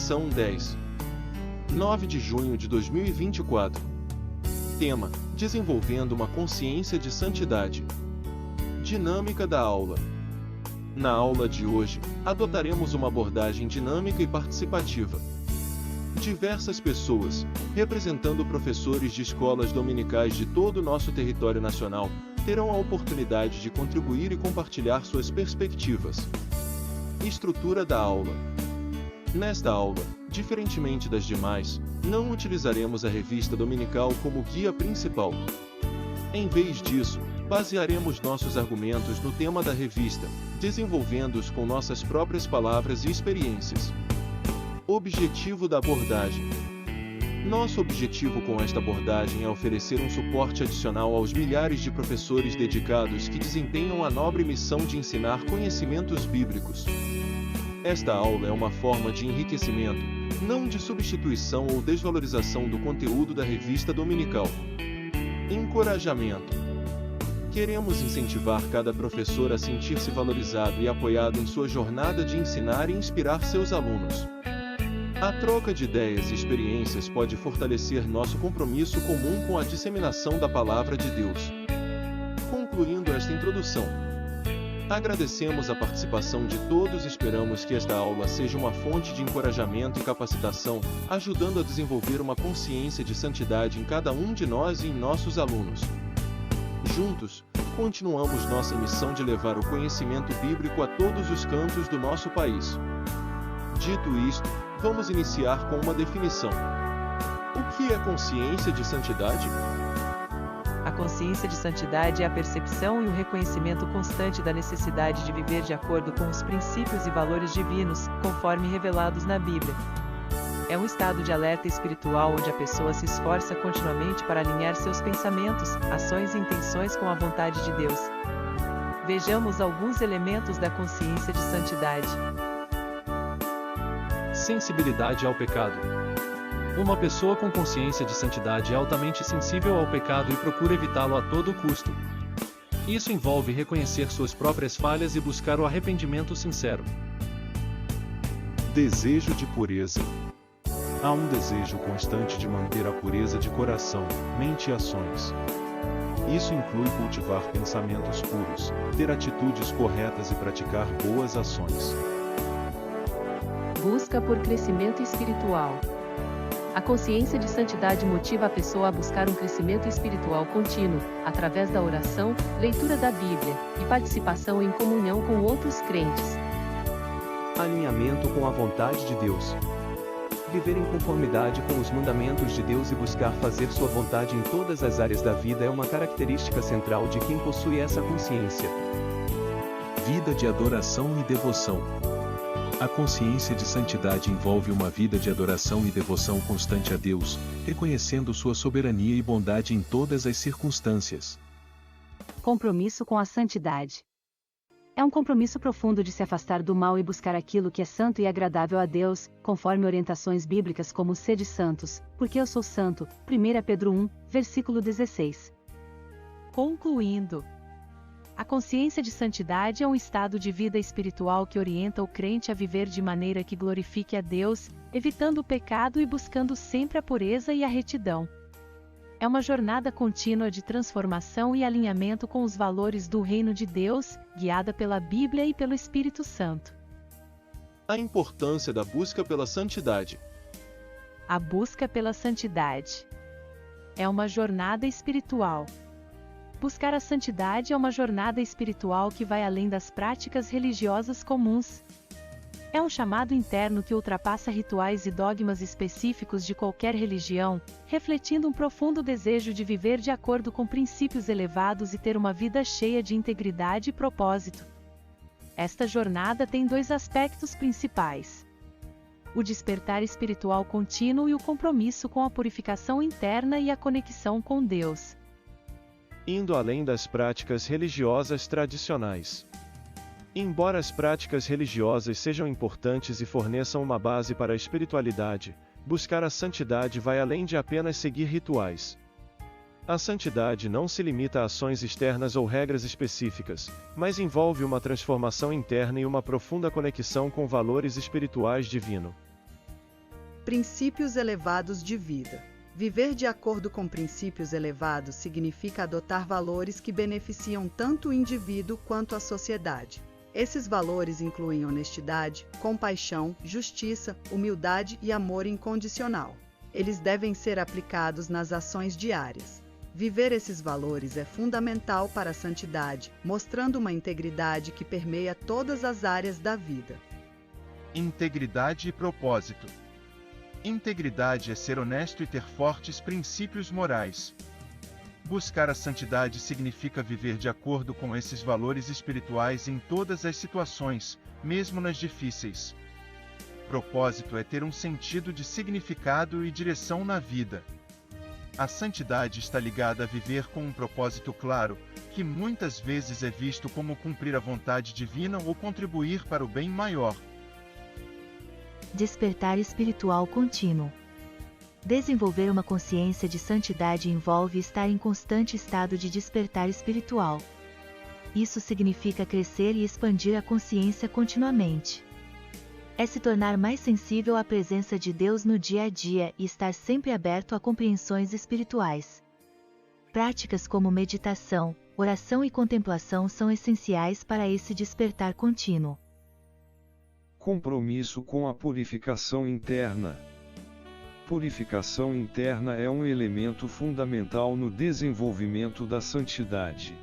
Lição 10. 9 de junho de 2024. Tema: Desenvolvendo uma consciência de santidade. Dinâmica da aula. Na aula de hoje, adotaremos uma abordagem dinâmica e participativa. Diversas pessoas, representando professores de escolas dominicais de todo o nosso território nacional, terão a oportunidade de contribuir e compartilhar suas perspectivas. Estrutura da aula. Nesta aula, diferentemente das demais, não utilizaremos a revista dominical como guia principal. Em vez disso, basearemos nossos argumentos no tema da revista, desenvolvendo-os com nossas próprias palavras e experiências. Objetivo da abordagem. Nosso objetivo com esta abordagem é oferecer um suporte adicional aos milhares de professores dedicados que desempenham a nobre missão de ensinar conhecimentos bíblicos. Esta aula é uma forma de enriquecimento, não de substituição ou desvalorização do conteúdo da revista dominical. Encorajamento. Queremos incentivar cada professor a sentir-se valorizado e apoiado em sua jornada de ensinar e inspirar seus alunos. A troca de ideias e experiências pode fortalecer nosso compromisso comum com a disseminação da Palavra de Deus. Concluindo esta introdução, agradecemos a participação de todos e esperamos que esta aula seja uma fonte de encorajamento e capacitação, ajudando a desenvolver uma consciência de santidade em cada um de nós e em nossos alunos. Juntos, continuamos nossa missão de levar o conhecimento bíblico a todos os cantos do nosso país. Dito isto, vamos iniciar com uma definição. O que é consciência de santidade? A consciência de santidade é a percepção e o reconhecimento constante da necessidade de viver de acordo com os princípios e valores divinos, conforme revelados na Bíblia. É um estado de alerta espiritual onde a pessoa se esforça continuamente para alinhar seus pensamentos, ações e intenções com a vontade de Deus. Vejamos alguns elementos da consciência de santidade. Sensibilidade ao pecado. Uma pessoa com consciência de santidade é altamente sensível ao pecado e procura evitá-lo a todo custo. Isso envolve reconhecer suas próprias falhas e buscar o arrependimento sincero. Desejo de pureza. Há um desejo constante de manter a pureza de coração, mente e ações. Isso inclui cultivar pensamentos puros, ter atitudes corretas e praticar boas ações. Busca por crescimento espiritual. A consciência de santidade motiva a pessoa a buscar um crescimento espiritual contínuo, através da oração, leitura da Bíblia, e participação em comunhão com outros crentes. Alinhamento com a vontade de Deus. Viver em conformidade com os mandamentos de Deus e buscar fazer sua vontade em todas as áreas da vida é uma característica central de quem possui essa consciência. Vida de adoração e devoção. A consciência de santidade envolve uma vida de adoração e devoção constante a Deus, reconhecendo sua soberania e bondade em todas as circunstâncias. Compromisso com a santidade. É um compromisso profundo de se afastar do mal e buscar aquilo que é santo e agradável a Deus, conforme orientações bíblicas como sede santos, porque eu sou santo, 1 Pedro 1, versículo 16. Concluindo, a consciência de santidade é um estado de vida espiritual que orienta o crente a viver de maneira que glorifique a Deus, evitando o pecado e buscando sempre a pureza e a retidão. É uma jornada contínua de transformação e alinhamento com os valores do reino de Deus, guiada pela Bíblia e pelo Espírito Santo. A importância da busca pela santidade. A busca pela santidade é uma jornada espiritual. Buscar a santidade é uma jornada espiritual que vai além das práticas religiosas comuns. É um chamado interno que ultrapassa rituais e dogmas específicos de qualquer religião, refletindo um profundo desejo de viver de acordo com princípios elevados e ter uma vida cheia de integridade e propósito. Esta jornada tem dois aspectos principais: o despertar espiritual contínuo e o compromisso com a purificação interna e a conexão com Deus. Indo além das práticas religiosas tradicionais. Embora as práticas religiosas sejam importantes e forneçam uma base para a espiritualidade, buscar a santidade vai além de apenas seguir rituais. A santidade não se limita a ações externas ou regras específicas, mas envolve uma transformação interna e uma profunda conexão com valores espirituais divinos. Princípios elevados de vida. Viver de acordo com princípios elevados significa adotar valores que beneficiam tanto o indivíduo quanto a sociedade. Esses valores incluem honestidade, compaixão, justiça, humildade e amor incondicional. Eles devem ser aplicados nas ações diárias. Viver esses valores é fundamental para a santidade, mostrando uma integridade que permeia todas as áreas da vida. Integridade e propósito. Integridade é ser honesto e ter fortes princípios morais. Buscar a santidade significa viver de acordo com esses valores espirituais em todas as situações, mesmo nas difíceis. Propósito é ter um sentido de significado e direção na vida. A santidade está ligada a viver com um propósito claro, que muitas vezes é visto como cumprir a vontade divina ou contribuir para o bem maior. Despertar espiritual contínuo. Desenvolver uma consciência de santidade envolve estar em constante estado de despertar espiritual. Isso significa crescer e expandir a consciência continuamente. É se tornar mais sensível à presença de Deus no dia a dia e estar sempre aberto a compreensões espirituais. Práticas como meditação, oração e contemplação são essenciais para esse despertar contínuo. Compromisso com a purificação interna. Purificação interna é um elemento fundamental no desenvolvimento da santidade.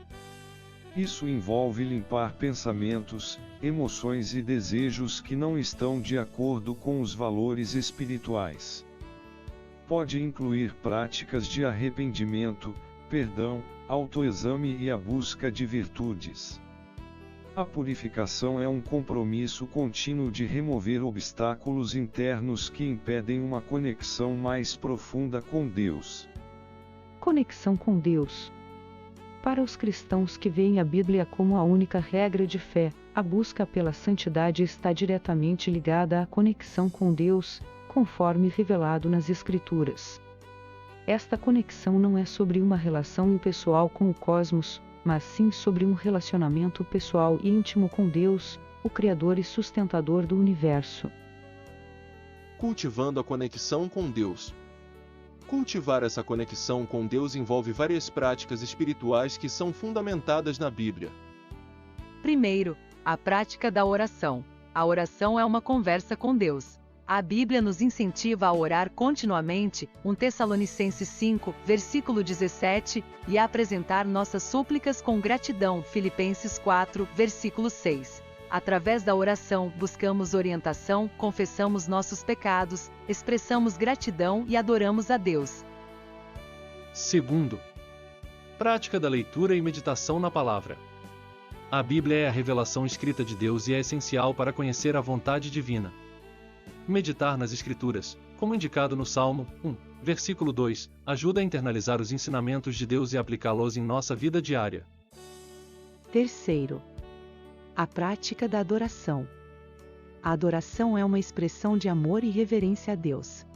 Isso envolve limpar pensamentos, emoções e desejos que não estão de acordo com os valores espirituais. Pode incluir práticas de arrependimento, perdão, autoexame e a busca de virtudes. A purificação é um compromisso contínuo de remover obstáculos internos que impedem uma conexão mais profunda com Deus. Conexão com Deus. Para os cristãos que veem a Bíblia como a única regra de fé, a busca pela santidade está diretamente ligada à conexão com Deus, conforme revelado nas Escrituras. Esta conexão não é sobre uma relação impessoal com o cosmos, mas sim sobre um relacionamento pessoal e íntimo com Deus, o Criador e sustentador do universo. Cultivando a conexão com Deus. Cultivar essa conexão com Deus envolve várias práticas espirituais que são fundamentadas na Bíblia. Primeiro, a prática da oração. A oração é uma conversa com Deus. A Bíblia nos incentiva a orar continuamente, 1 Tessalonicenses 5, versículo 17, e a apresentar nossas súplicas com gratidão, Filipenses 4, versículo 6. Através da oração, buscamos orientação, confessamos nossos pecados, expressamos gratidão e adoramos a Deus. Segundo, prática da leitura e meditação na palavra. A Bíblia é a revelação escrita de Deus e é essencial para conhecer a vontade divina. Meditar nas Escrituras, como indicado no Salmo 1, versículo 2, ajuda a internalizar os ensinamentos de Deus e aplicá-los em nossa vida diária. Terceiro, a prática da adoração. A adoração é uma expressão de amor e reverência a Deus.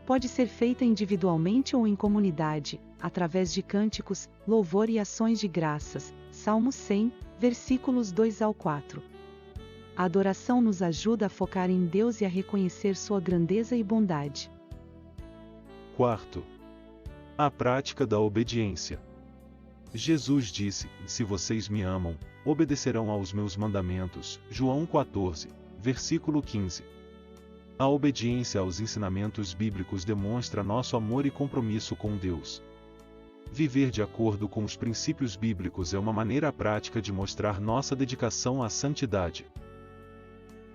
Pode ser feita individualmente ou em comunidade, através de cânticos, louvor e ações de graças. Salmo 100, versículos 2 ao 4. A adoração nos ajuda a focar em Deus e a reconhecer sua grandeza e bondade. Quarto, a prática da obediência. Jesus disse: "Se vocês me amam, obedecerão aos meus mandamentos." João 14, versículo 15. A obediência aos ensinamentos bíblicos demonstra nosso amor e compromisso com Deus. Viver de acordo com os princípios bíblicos é uma maneira prática de mostrar nossa dedicação à santidade.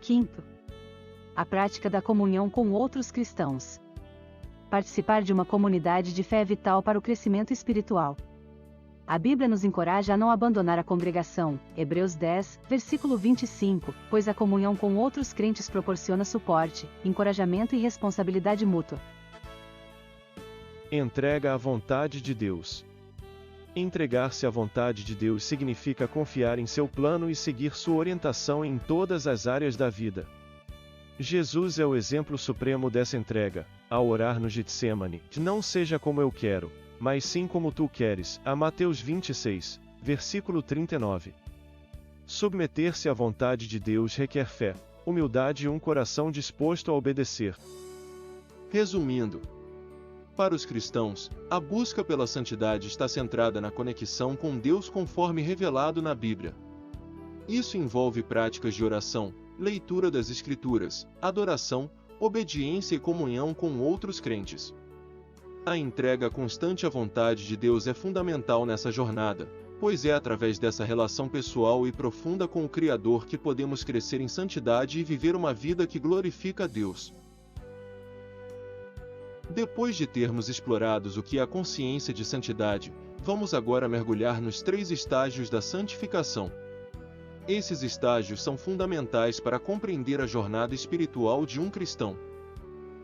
Quinto, a prática da comunhão com outros cristãos. Participar de uma comunidade de fé é vital para o crescimento espiritual. A Bíblia nos encoraja a não abandonar a congregação, Hebreus 10, versículo 25, pois a comunhão com outros crentes proporciona suporte, encorajamento e responsabilidade mútua. Entrega à vontade de Deus. Entregar-se à vontade de Deus significa confiar em seu plano e seguir sua orientação em todas as áreas da vida. Jesus é o exemplo supremo dessa entrega, ao orar no Getsemane: "Não seja como eu quero, mas sim como tu queres." A Mateus 26, versículo 39. Submeter-se à vontade de Deus requer fé, humildade e um coração disposto a obedecer. Resumindo, para os cristãos, a busca pela santidade está centrada na conexão com Deus conforme revelado na Bíblia. Isso envolve práticas de oração, leitura das Escrituras, adoração, obediência e comunhão com outros crentes. A entrega constante à vontade de Deus é fundamental nessa jornada, pois é através dessa relação pessoal e profunda com o Criador que podemos crescer em santidade e viver uma vida que glorifica a Deus. Depois de termos explorado o que é a consciência de santidade, vamos agora mergulhar nos 3 estágios da santificação. Esses estágios são fundamentais para compreender a jornada espiritual de um cristão.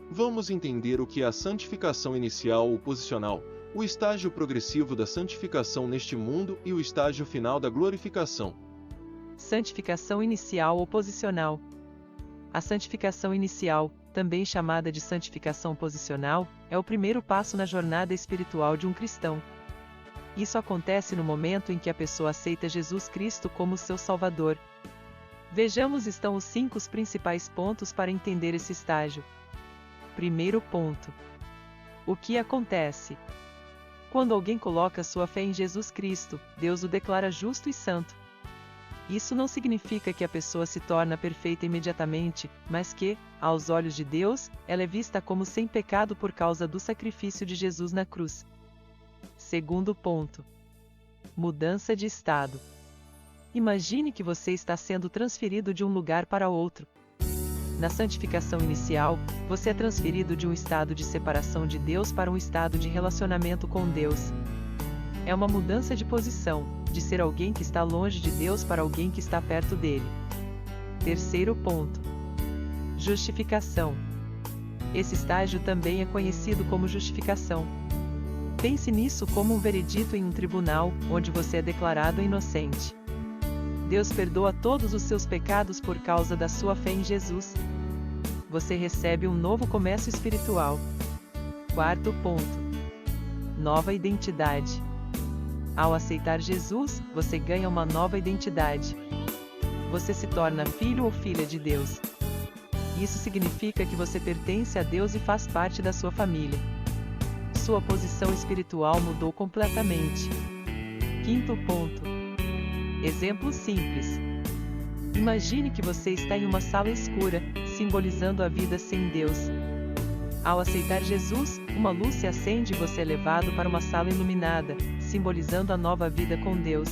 Vamos entender o que é a santificação inicial ou posicional, o estágio progressivo da santificação neste mundo e o estágio final da glorificação. Santificação inicial ou posicional. A santificação inicial, também chamada de santificação posicional, é o primeiro passo na jornada espiritual de um cristão. Isso acontece no momento em que a pessoa aceita Jesus Cristo como seu Salvador. Vejamos estão os 5 principais pontos para entender esse estágio. Primeiro ponto. O que acontece? Quando alguém coloca sua fé em Jesus Cristo, Deus o declara justo e santo. Isso não significa que a pessoa se torna perfeita imediatamente, mas que, aos olhos de Deus, ela é vista como sem pecado por causa do sacrifício de Jesus na cruz. Segundo ponto. Mudança de estado. Imagine que você está sendo transferido de um lugar para outro. Na santificação inicial, você é transferido de um estado de separação de Deus para um estado de relacionamento com Deus. É uma mudança de posição, de ser alguém que está longe de Deus para alguém que está perto dele. Terceiro ponto. Justificação. Esse estágio também é conhecido como justificação. Pense nisso como um veredito em um tribunal, onde você é declarado inocente. Deus perdoa todos os seus pecados por causa da sua fé em Jesus. Você recebe um novo começo espiritual. Quarto ponto. Nova identidade. Ao aceitar Jesus, você ganha uma nova identidade. Você se torna filho ou filha de Deus. Isso significa que você pertence a Deus e faz parte da sua família. Sua posição espiritual mudou completamente. Quinto ponto. Exemplo simples. Imagine que você está em uma sala escura, simbolizando a vida sem Deus. Ao aceitar Jesus, uma luz se acende e você é levado para uma sala iluminada, simbolizando a nova vida com Deus.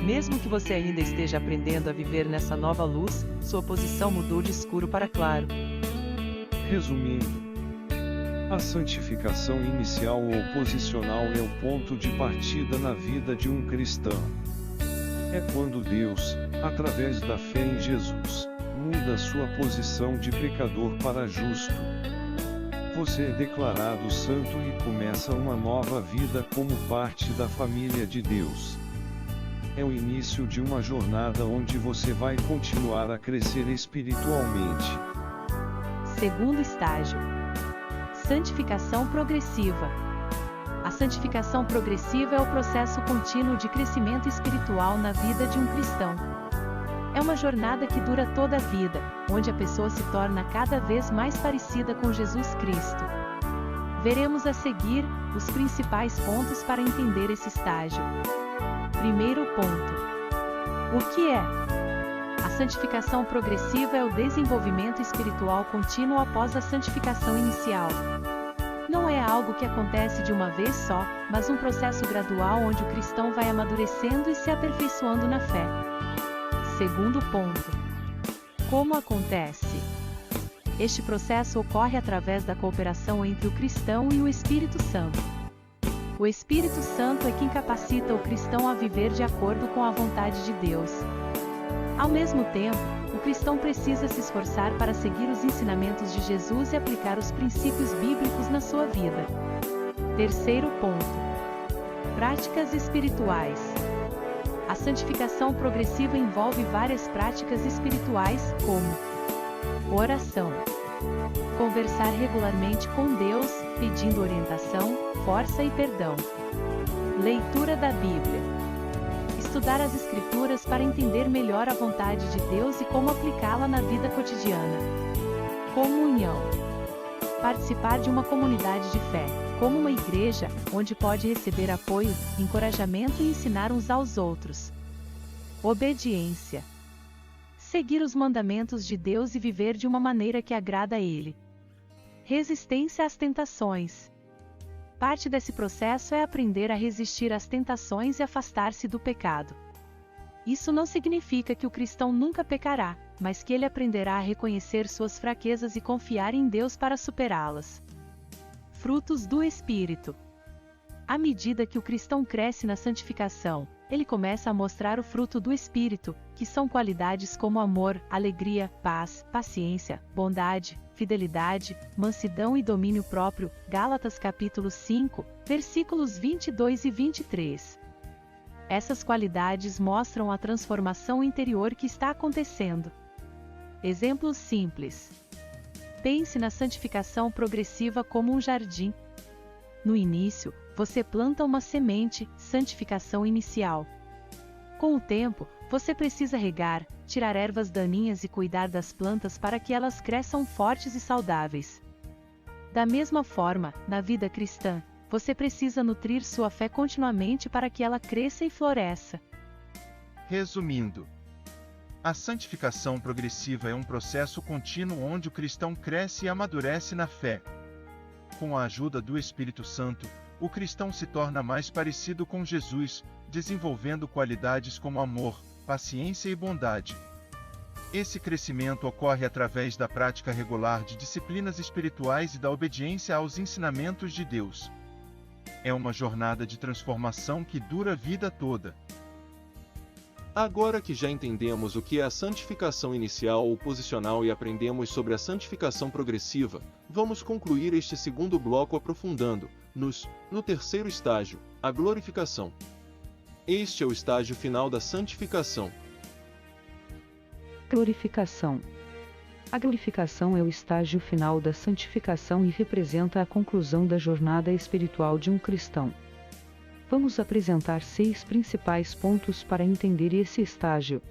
Mesmo que você ainda esteja aprendendo a viver nessa nova luz, sua posição mudou de escuro para claro. Resumindo, a santificação inicial ou posicional é o ponto de partida na vida de um cristão. É quando Deus, através da fé em Jesus, muda sua posição de pecador para justo. Você é declarado santo e começa uma nova vida como parte da família de Deus. É o início de uma jornada onde você vai continuar a crescer espiritualmente. Segundo estágio. Santificação progressiva. A santificação progressiva é o processo contínuo de crescimento espiritual na vida de um cristão. É uma jornada que dura toda a vida, onde a pessoa se torna cada vez mais parecida com Jesus Cristo. Veremos a seguir os principais pontos para entender esse estágio. Primeiro ponto. O que é? A santificação progressiva é o desenvolvimento espiritual contínuo após a santificação inicial. Não é algo que acontece de uma vez só, mas um processo gradual onde o cristão vai amadurecendo e se aperfeiçoando na fé. Segundo ponto. Como acontece? Este processo ocorre através da cooperação entre o cristão e o Espírito Santo. O Espírito Santo é quem capacita o cristão a viver de acordo com a vontade de Deus. Ao mesmo tempo, o cristão precisa se esforçar para seguir os ensinamentos de Jesus e aplicar os princípios bíblicos na sua vida. Terceiro ponto. Práticas espirituais. A santificação progressiva envolve várias práticas espirituais, como oração, conversar regularmente com Deus, pedindo orientação, força e perdão, leitura da Bíblia, estudar as Escrituras para entender melhor a vontade de Deus e como aplicá-la na vida cotidiana, comunhão. Participar de uma comunidade de fé, como uma igreja, onde pode receber apoio, encorajamento e ensinar uns aos outros. Obediência. Seguir os mandamentos de Deus e viver de uma maneira que agrada a Ele. Resistência às tentações. Parte desse processo é aprender a resistir às tentações e afastar-se do pecado. Isso não significa que o cristão nunca pecará, mas que ele aprenderá a reconhecer suas fraquezas e confiar em Deus para superá-las. Frutos do Espírito. À medida que o cristão cresce na santificação, ele começa a mostrar o fruto do Espírito, que são qualidades como amor, alegria, paz, paciência, bondade, fidelidade, mansidão e domínio próprio. Gálatas capítulo 5, versículos 22 e 23. Essas qualidades mostram a transformação interior que está acontecendo. Exemplos simples. Pense na santificação progressiva como um jardim. No início, você planta uma semente, santificação inicial. Com o tempo, você precisa regar, tirar ervas daninhas e cuidar das plantas para que elas cresçam fortes e saudáveis. Da mesma forma, na vida cristã, você precisa nutrir sua fé continuamente para que ela cresça e floresça. Resumindo, a santificação progressiva é um processo contínuo onde o cristão cresce e amadurece na fé. Com a ajuda do Espírito Santo, o cristão se torna mais parecido com Jesus, desenvolvendo qualidades como amor, paciência e bondade. Esse crescimento ocorre através da prática regular de disciplinas espirituais e da obediência aos ensinamentos de Deus. É uma jornada de transformação que dura a vida toda. Agora que já entendemos o que é a santificação inicial ou posicional e aprendemos sobre a santificação progressiva, vamos concluir este segundo bloco aprofundando-nos no terceiro estágio, a glorificação. Este é o estágio final da santificação. Glorificação. A glorificação é o estágio final da santificação e representa a conclusão da jornada espiritual de um cristão. Vamos apresentar 6 principais pontos para entender esse estágio.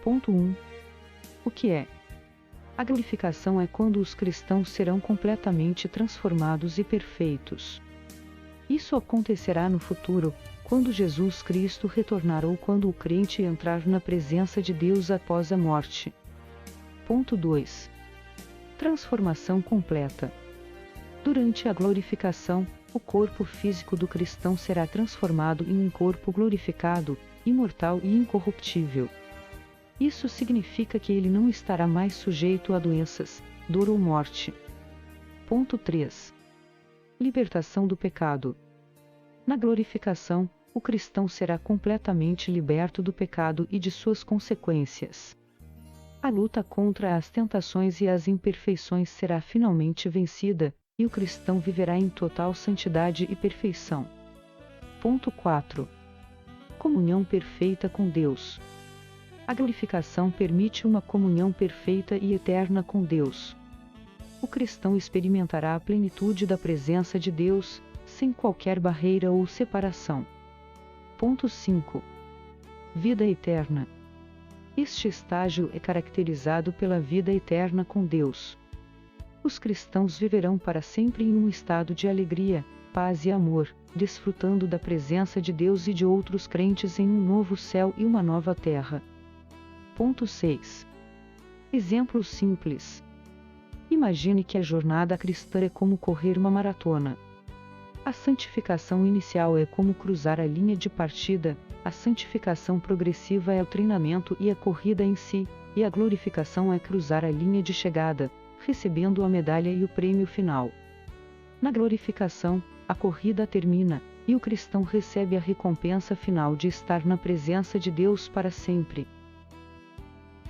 Ponto 1. O que é? A glorificação é quando os cristãos serão completamente transformados e perfeitos. Isso acontecerá no futuro, quando Jesus Cristo retornar ou quando o crente entrar na presença de Deus após a morte. Ponto 2. Transformação completa. Durante a glorificação, o corpo físico do cristão será transformado em um corpo glorificado, imortal e incorruptível. Isso significa que ele não estará mais sujeito a doenças, dor ou morte. Ponto 3. Libertação do pecado. Na glorificação, o cristão será completamente liberto do pecado e de suas consequências. A luta contra as tentações e as imperfeições será finalmente vencida, e o cristão viverá em total santidade e perfeição. Ponto 4. Comunhão perfeita com Deus. A glorificação permite uma comunhão perfeita e eterna com Deus. O cristão experimentará a plenitude da presença de Deus, sem qualquer barreira ou separação. Ponto 5. Vida eterna. Este estágio é caracterizado pela vida eterna com Deus. Os cristãos viverão para sempre em um estado de alegria, paz e amor, desfrutando da presença de Deus e de outros crentes em um novo céu e uma nova terra. Ponto 6. Exemplo simples. Imagine que a jornada cristã é como correr uma maratona. A santificação inicial é como cruzar a linha de partida, a santificação progressiva é o treinamento e a corrida em si, e a glorificação é cruzar a linha de chegada, recebendo a medalha e o prêmio final. Na glorificação, a corrida termina, e o cristão recebe a recompensa final de estar na presença de Deus para sempre.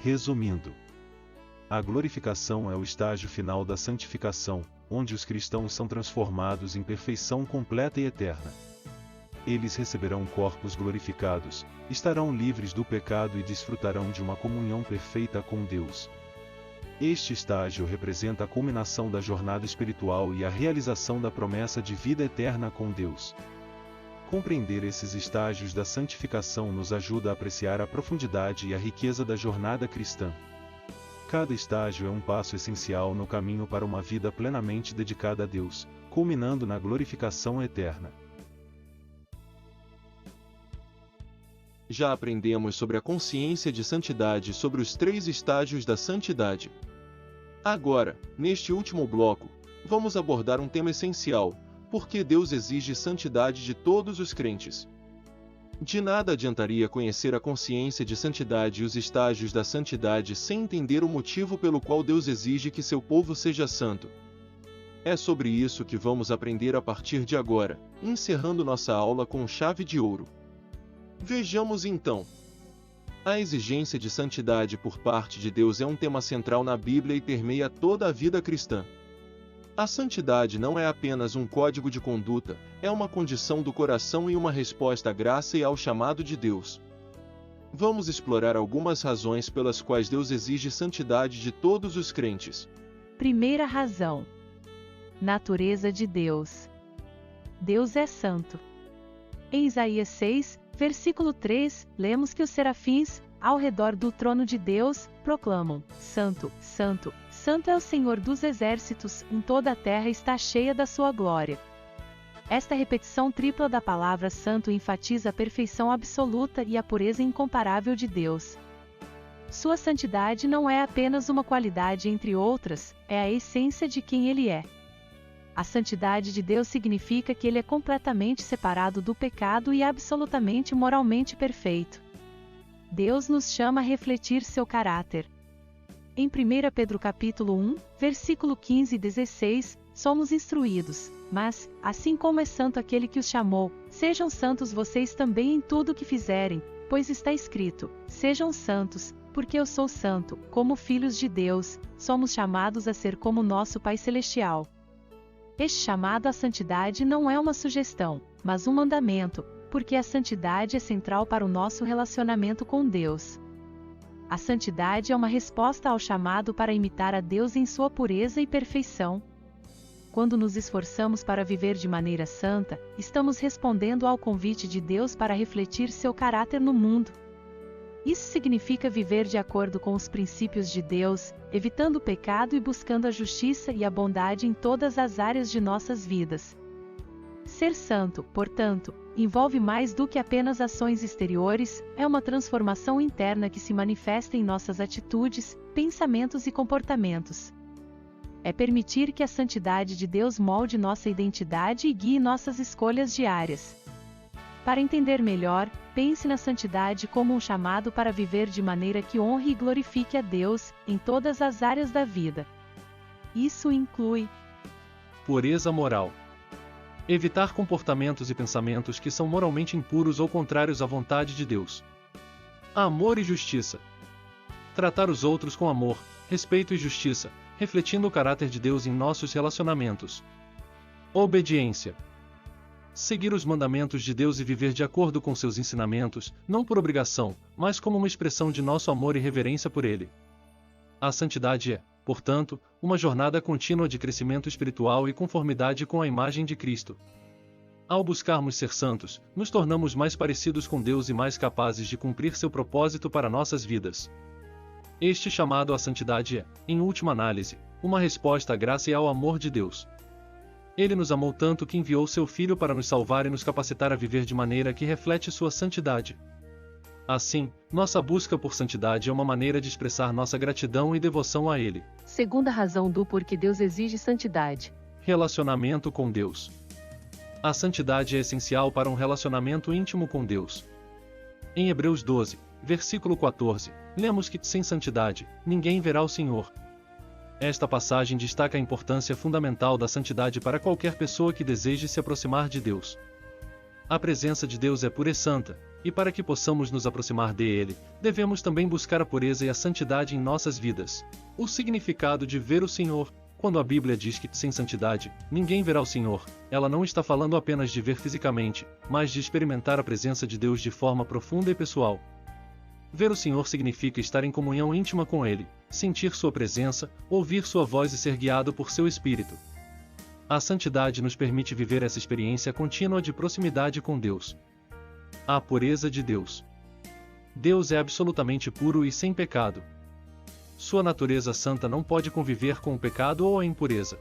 Resumindo, a glorificação é o estágio final da santificação, onde os cristãos são transformados em perfeição completa e eterna. Eles receberão corpos glorificados, estarão livres do pecado e desfrutarão de uma comunhão perfeita com Deus. Este estágio representa a culminação da jornada espiritual e a realização da promessa de vida eterna com Deus. Compreender esses estágios da santificação nos ajuda a apreciar a profundidade e a riqueza da jornada cristã. Cada estágio é um passo essencial no caminho para uma vida plenamente dedicada a Deus, culminando na glorificação eterna. Já aprendemos sobre a consciência de santidade e sobre os 3 estágios da santidade. Agora, neste último bloco, vamos abordar um tema essencial: por que Deus exige santidade de todos os crentes? De nada adiantaria conhecer a consciência de santidade e os estágios da santidade sem entender o motivo pelo qual Deus exige que seu povo seja santo. É sobre isso que vamos aprender a partir de agora, encerrando nossa aula com chave de ouro. Vejamos então. A exigência de santidade por parte de Deus é um tema central na Bíblia e permeia toda a vida cristã. A santidade não é apenas um código de conduta, é uma condição do coração e uma resposta à graça e ao chamado de Deus. Vamos explorar algumas razões pelas quais Deus exige santidade de todos os crentes. Primeira razão: natureza de Deus. Deus é santo. Em Isaías 6, versículo 3, lemos que os serafins, ao redor do trono de Deus, proclamam: Santo, Santo, Santo é o Senhor dos exércitos, em toda a terra está cheia da sua glória. Esta repetição tripla da palavra santo enfatiza a perfeição absoluta e a pureza incomparável de Deus. Sua santidade não é apenas uma qualidade entre outras, é a essência de quem Ele é. A santidade de Deus significa que Ele é completamente separado do pecado e absolutamente moralmente perfeito. Deus nos chama a refletir seu caráter. Em 1 Pedro capítulo 1, versículo 15 e 16, somos instruídos: mas, assim como é santo aquele que os chamou, sejam santos vocês também em tudo o que fizerem, pois está escrito: sejam santos, porque eu sou santo. Como filhos de Deus, somos chamados a ser como nosso Pai Celestial. Este chamado à santidade não é uma sugestão, mas um mandamento, porque a santidade é central para o nosso relacionamento com Deus. A santidade é uma resposta ao chamado para imitar a Deus em sua pureza e perfeição. Quando nos esforçamos para viver de maneira santa, estamos respondendo ao convite de Deus para refletir seu caráter no mundo. Isso significa viver de acordo com os princípios de Deus, evitando o pecado e buscando a justiça e a bondade em todas as áreas de nossas vidas. Ser santo, portanto, envolve mais do que apenas ações exteriores, é uma transformação interna que se manifesta em nossas atitudes, pensamentos e comportamentos. É permitir que a santidade de Deus molde nossa identidade e guie nossas escolhas diárias. Para entender melhor, pense na santidade como um chamado para viver de maneira que honre e glorifique a Deus, em todas as áreas da vida. Isso inclui pureza moral. Evitar comportamentos e pensamentos que são moralmente impuros ou contrários à vontade de Deus. Amor e justiça. Tratar os outros com amor, respeito e justiça, refletindo o caráter de Deus em nossos relacionamentos. Obediência. Seguir os mandamentos de Deus e viver de acordo com seus ensinamentos, não por obrigação, mas como uma expressão de nosso amor e reverência por Ele. A santidade é, portanto, uma jornada contínua de crescimento espiritual e conformidade com a imagem de Cristo. Ao buscarmos ser santos, nos tornamos mais parecidos com Deus e mais capazes de cumprir seu propósito para nossas vidas. Este chamado à santidade é, em última análise, uma resposta à graça e ao amor de Deus. Ele nos amou tanto que enviou seu Filho para nos salvar e nos capacitar a viver de maneira que reflete sua santidade. Assim, nossa busca por santidade é uma maneira de expressar nossa gratidão e devoção a Ele. segunda razão do porquê Deus exige santidade: relacionamento com Deus. A santidade é essencial para um relacionamento íntimo com Deus. Em Hebreus 12, versículo 14, lemos que, sem santidade, ninguém verá o Senhor. Esta passagem destaca a importância fundamental da santidade para qualquer pessoa que deseje se aproximar de Deus. A presença de Deus é pura e santa, e para que possamos nos aproximar dele, devemos também buscar a pureza e a santidade em nossas vidas. O significado de ver o Senhor. Quando a Bíblia diz que, sem santidade, ninguém verá o Senhor, ela não está falando apenas de ver fisicamente, mas de experimentar a presença de Deus de forma profunda e pessoal. Ver o Senhor significa estar em comunhão íntima com Ele, sentir sua presença, ouvir sua voz e ser guiado por seu Espírito. A santidade nos permite viver essa experiência contínua de proximidade com Deus. A pureza de Deus. Deus é absolutamente puro e sem pecado. sua natureza santa não pode conviver com o pecado ou a impureza.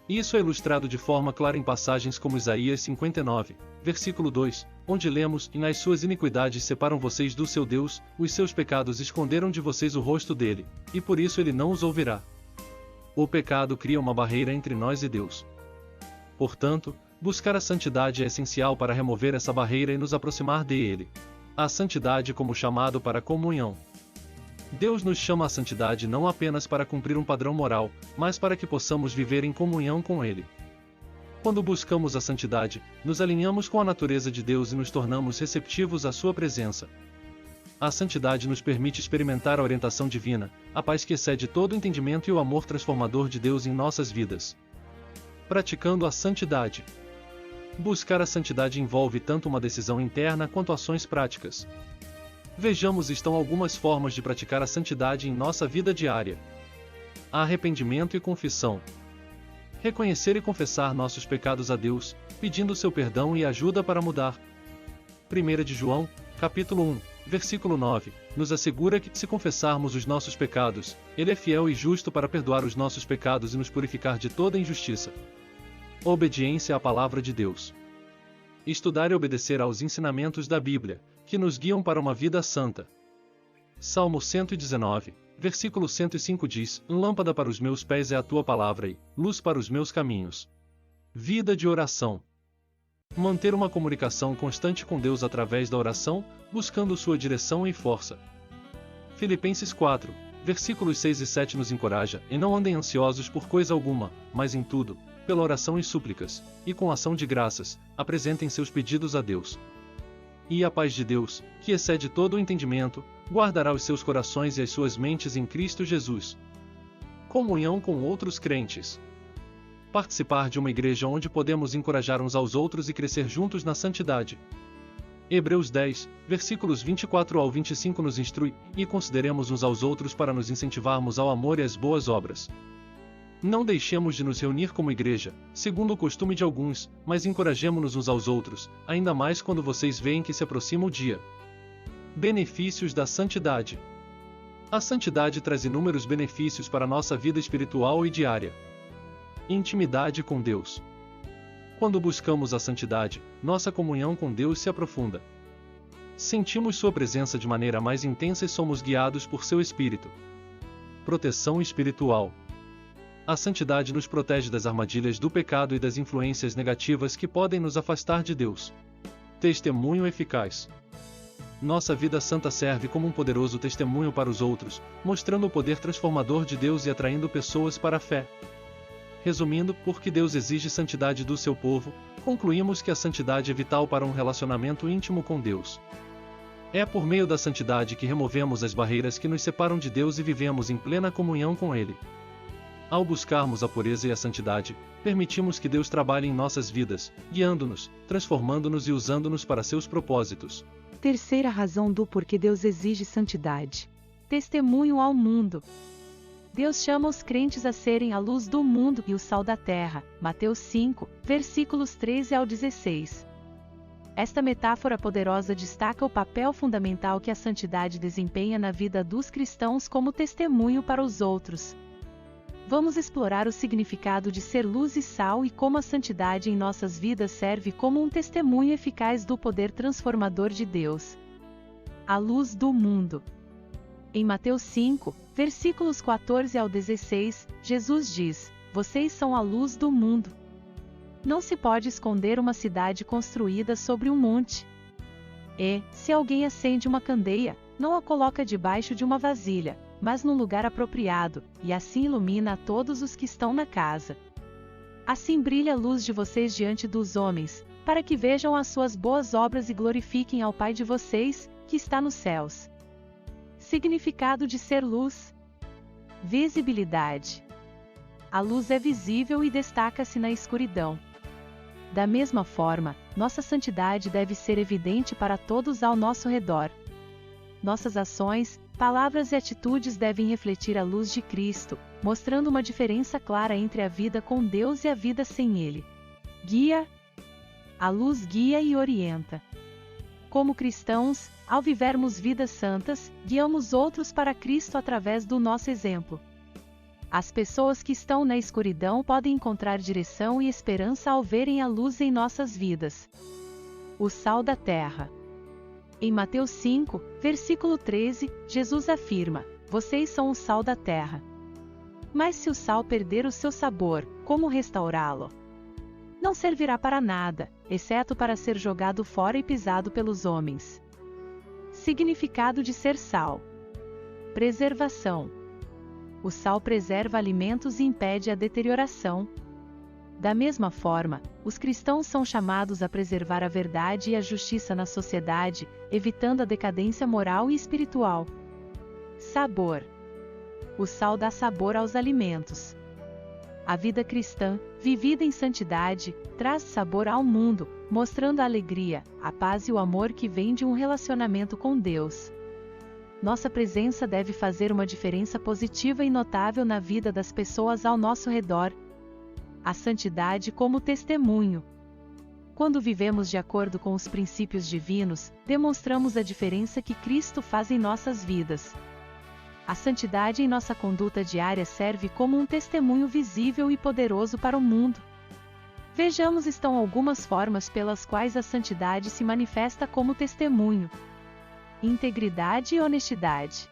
Isso é ilustrado de forma clara em passagens como Isaías 59, versículo 2, onde lemos: "E nas suas iniquidades separam vocês do seu Deus, os seus pecados esconderam de vocês o rosto dele, e por isso ele não os ouvirá." O pecado cria uma barreira entre nós e Deus. Portanto, buscar a santidade é essencial para remover essa barreira e nos aproximar dele. A santidade como chamado para a comunhão. Deus nos chama à santidade não apenas para cumprir um padrão moral, mas para que possamos viver em comunhão com Ele. Quando buscamos a santidade, nos alinhamos com a natureza de Deus e nos tornamos receptivos à Sua presença. A santidade nos permite experimentar a orientação divina, a paz que excede todo entendimento e o amor transformador de Deus em nossas vidas. Praticando a santidade. Buscar a santidade envolve tanto uma decisão interna quanto ações práticas. Vejamos estão algumas formas de praticar a santidade em nossa vida diária. Arrependimento e confissão. Reconhecer e confessar nossos pecados a Deus, pedindo seu perdão e ajuda para mudar. 1 de João, capítulo 1, versículo 9, nos assegura que, se confessarmos os nossos pecados, Ele é fiel e justo para perdoar os nossos pecados e nos purificar de toda injustiça. Obediência à palavra de Deus. Estudar e obedecer aos ensinamentos da Bíblia, que nos guiam para uma vida santa. Salmo 119, versículo 105 diz: "Lâmpada para os meus pés é a tua palavra e luz para os meus caminhos." Vida de oração. Manter uma comunicação constante com Deus através da oração, buscando sua direção e força. Filipenses 4, versículos 6 e 7 nos encoraja: "E não andem ansiosos por coisa alguma, mas em tudo, pela oração e súplicas, e com ação de graças, apresentem seus pedidos a Deus. E a paz de Deus, que excede todo o entendimento, guardará os seus corações e as suas mentes em Cristo Jesus." Comunhão com outros crentes. Participar de uma igreja onde podemos encorajar uns aos outros e crescer juntos na santidade. Hebreus 10, versículos 24 ao 25 nos instrui: "E consideremos uns aos outros para nos incentivarmos ao amor e às boas obras. Não deixemos de nos reunir como igreja, segundo o costume de alguns, mas encorajemo-nos uns aos outros, ainda mais quando vocês veem que se aproxima o dia." Benefícios da santidade. A santidade traz inúmeros benefícios para a nossa vida espiritual e diária. Intimidade com Deus. Quando buscamos a santidade, nossa comunhão com Deus se aprofunda. Sentimos sua presença de maneira mais intensa e somos guiados por seu Espírito. Proteção espiritual. A santidade nos protege das armadilhas do pecado e das influências negativas que podem nos afastar de Deus. Testemunho eficaz. Nossa vida santa serve como um poderoso testemunho para os outros, mostrando o poder transformador de Deus e atraindo pessoas para a fé. Resumindo, porque Deus exige santidade do seu povo, concluímos que a santidade é vital para um relacionamento íntimo com Deus. É por meio da santidade que removemos as barreiras que nos separam de Deus e vivemos em plena comunhão com Ele. Ao buscarmos a pureza e a santidade, permitimos que Deus trabalhe em nossas vidas, guiando-nos, transformando-nos e usando-nos para seus propósitos. Terceira razão do porquê Deus exige santidade. Testemunho ao mundo. Deus chama os crentes a serem a luz do mundo e o sal da terra. Mateus 5, versículos 13 ao 16. Esta metáfora poderosa destaca o papel fundamental que a santidade desempenha na vida dos cristãos como testemunho para os outros. Vamos explorar o significado de ser luz e sal e como a santidade em nossas vidas serve como um testemunho eficaz do poder transformador de Deus. A luz do mundo. Em Mateus 5, versículos 14 ao 16, Jesus diz: "Vocês são a luz do mundo. Não se pode esconder uma cidade construída sobre um monte. E, se alguém acende uma candeia, não a coloca debaixo de uma vasilha, mas no lugar apropriado, e assim ilumina a todos os que estão na casa. Assim brilha a luz de vocês diante dos homens, para que vejam as suas boas obras e glorifiquem ao Pai de vocês, que está nos céus." Significado de ser luz. Visibilidade. A luz é visível e destaca-se na escuridão. Da mesma forma, nossa santidade deve ser evidente para todos ao nosso redor. Nossas ações, palavras e atitudes devem refletir a luz de Cristo, mostrando uma diferença clara entre a vida com Deus e a vida sem Ele. Guia. A luz guia e orienta. como cristãos, ao vivermos vidas santas, guiamos outros para Cristo através do nosso exemplo. As pessoas que estão na escuridão podem encontrar direção e esperança ao verem a luz em nossas vidas. O sal da terra. Em Mateus 5, versículo 13, Jesus afirma: "Vocês são o sal da terra. Mas se o sal perder o seu sabor, como restaurá-lo? Não servirá para nada, exceto para ser jogado fora e pisado pelos homens." Significado de ser sal. Preservação. O sal preserva alimentos e impede a deterioração. Da mesma forma, os cristãos são chamados a preservar a verdade e a justiça na sociedade, evitando a decadência moral e espiritual. Sabor. O sal dá sabor aos alimentos. A vida cristã, vivida em santidade, traz sabor ao mundo, mostrando a alegria, a paz e o amor que vem de um relacionamento com Deus. Nossa presença deve fazer uma diferença positiva e notável na vida das pessoas ao nosso redor. A santidade como testemunho. Quando vivemos de acordo com os princípios divinos, demonstramos a diferença que Cristo faz em nossas vidas. A santidade em nossa conduta diária serve como um testemunho visível e poderoso para o mundo. Vejamos estão algumas formas pelas quais a santidade se manifesta como testemunho. Integridade e honestidade.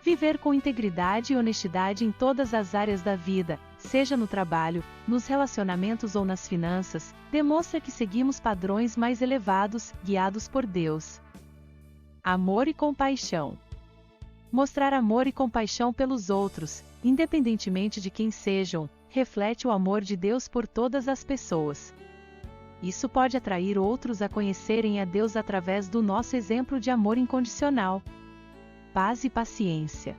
Viver com integridade e honestidade em todas as áreas da vida, seja no trabalho, nos relacionamentos ou nas finanças, demonstra que seguimos padrões mais elevados, guiados por Deus. Amor e compaixão. Mostrar amor e compaixão pelos outros, independentemente de quem sejam, reflete o amor de Deus por todas as pessoas. Isso pode atrair outros a conhecerem a Deus através do nosso exemplo de amor incondicional. Paz e paciência.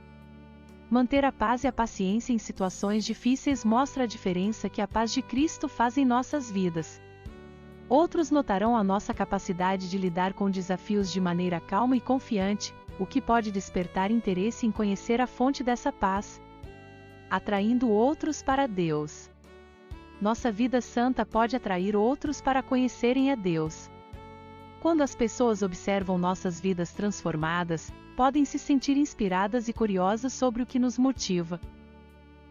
Manter a paz e a paciência em situações difíceis mostra a diferença que a paz de Cristo faz em nossas vidas. Outros notarão a nossa capacidade de lidar com desafios de maneira calma e confiante, o que pode despertar interesse em conhecer a fonte dessa paz, atraindo outros para Deus. Nossa vida santa pode atrair outros para conhecerem a Deus. Quando as pessoas observam nossas vidas transformadas, podem se sentir inspiradas e curiosas sobre o que nos motiva.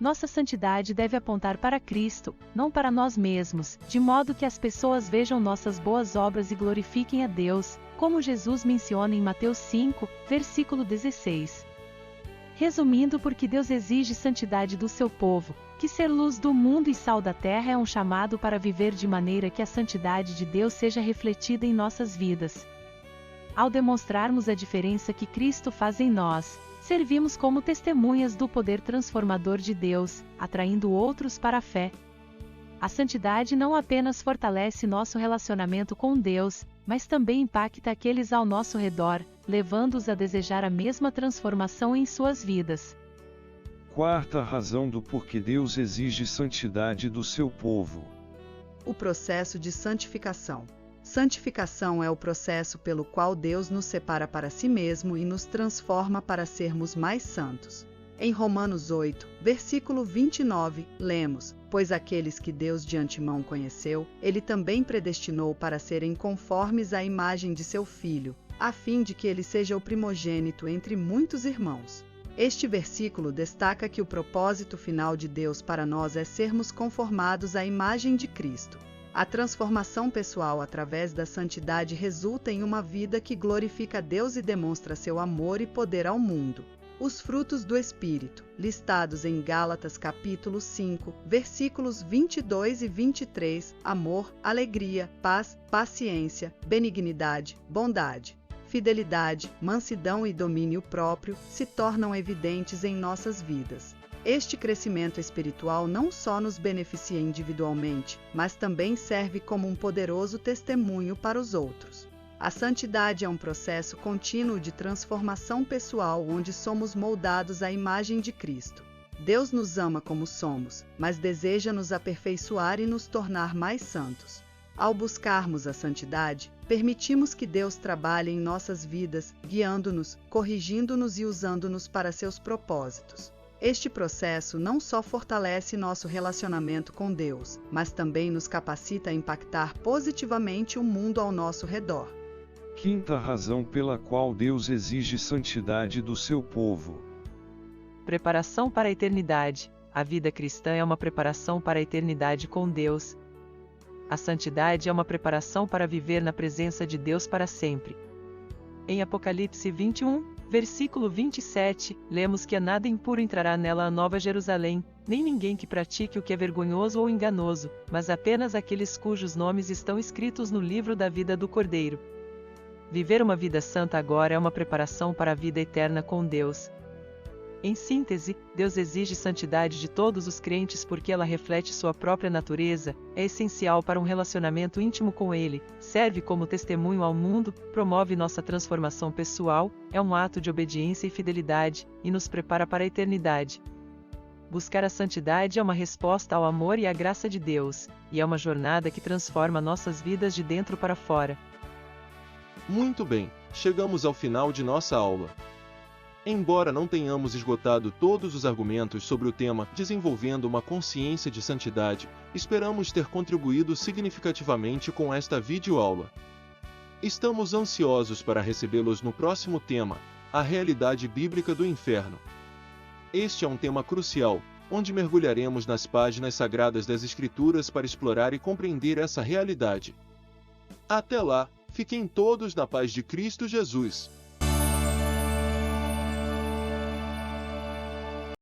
Nossa santidade deve apontar para Cristo, não para nós mesmos, de modo que as pessoas vejam nossas boas obras e glorifiquem a Deus, como Jesus menciona em Mateus 5, versículo 16. Resumindo, porque Deus exige santidade do seu povo, que ser luz do mundo e sal da terra é um chamado para viver de maneira que a santidade de Deus seja refletida em nossas vidas. Ao demonstrarmos a diferença que Cristo faz em nós, servimos como testemunhas do poder transformador de Deus, atraindo outros para a fé. A santidade não apenas fortalece nosso relacionamento com Deus, mas também impacta aqueles ao nosso redor, levando-os a desejar a mesma transformação em suas vidas. Quarta razão do porquê Deus exige santidade do seu povo. O processo de santificação. Santificação é o processo pelo qual Deus nos separa para si mesmo e nos transforma para sermos mais santos. Em Romanos 8, versículo 29, lemos: "Pois aqueles que Deus de antemão conheceu, Ele também predestinou para serem conformes à imagem de seu Filho, a fim de que ele seja o primogênito entre muitos irmãos." Este versículo destaca que o propósito final de Deus para nós é sermos conformados à imagem de Cristo. A transformação pessoal através da santidade resulta em uma vida que glorifica a Deus e demonstra seu amor e poder ao mundo. Os frutos do Espírito, listados em Gálatas capítulo 5, versículos 22 e 23, amor, alegria, paz, paciência, benignidade, bondade, fidelidade, mansidão e domínio próprio, se tornam evidentes em nossas vidas. Este crescimento espiritual não só nos beneficia individualmente, mas também serve como um poderoso testemunho para os outros. A santidade é um processo contínuo de transformação pessoal onde somos moldados à imagem de Cristo. Deus nos ama como somos, mas deseja nos aperfeiçoar e nos tornar mais santos. Ao buscarmos a santidade, permitimos que Deus trabalhe em nossas vidas, guiando-nos, corrigindo-nos e usando-nos para seus propósitos. Este processo não só fortalece nosso relacionamento com Deus, mas também nos capacita a impactar positivamente o mundo ao nosso redor. Quinta razão pela qual Deus exige santidade do seu povo. Preparação para a eternidade. A vida cristã é uma preparação para a eternidade com Deus. A santidade é uma preparação para viver na presença de Deus para sempre. Em Apocalipse 21, versículo 27, lemos que a nada impuro entrará nela a nova Jerusalém, nem ninguém que pratique o que é vergonhoso ou enganoso, mas apenas aqueles cujos nomes estão escritos no livro da vida do Cordeiro. Viver uma vida santa agora é uma preparação para a vida eterna com Deus. Em síntese, Deus exige santidade de todos os crentes porque ela reflete sua própria natureza, é essencial para um relacionamento íntimo com Ele, serve como testemunho ao mundo, promove nossa transformação pessoal, é um ato de obediência e fidelidade, e nos prepara para a eternidade. Buscar a santidade é uma resposta ao amor e à graça de Deus, e é uma jornada que transforma nossas vidas de dentro para fora. Muito bem, chegamos ao final de nossa aula. Embora não tenhamos esgotado todos os argumentos sobre o tema Desenvolvendo uma Consciência de Santidade, esperamos ter contribuído significativamente com esta videoaula. Estamos ansiosos para recebê-los no próximo tema, a realidade bíblica do inferno. Este é um tema crucial, onde mergulharemos nas páginas sagradas das Escrituras para explorar e compreender essa realidade. Até lá, fiquem todos na paz de Cristo Jesus.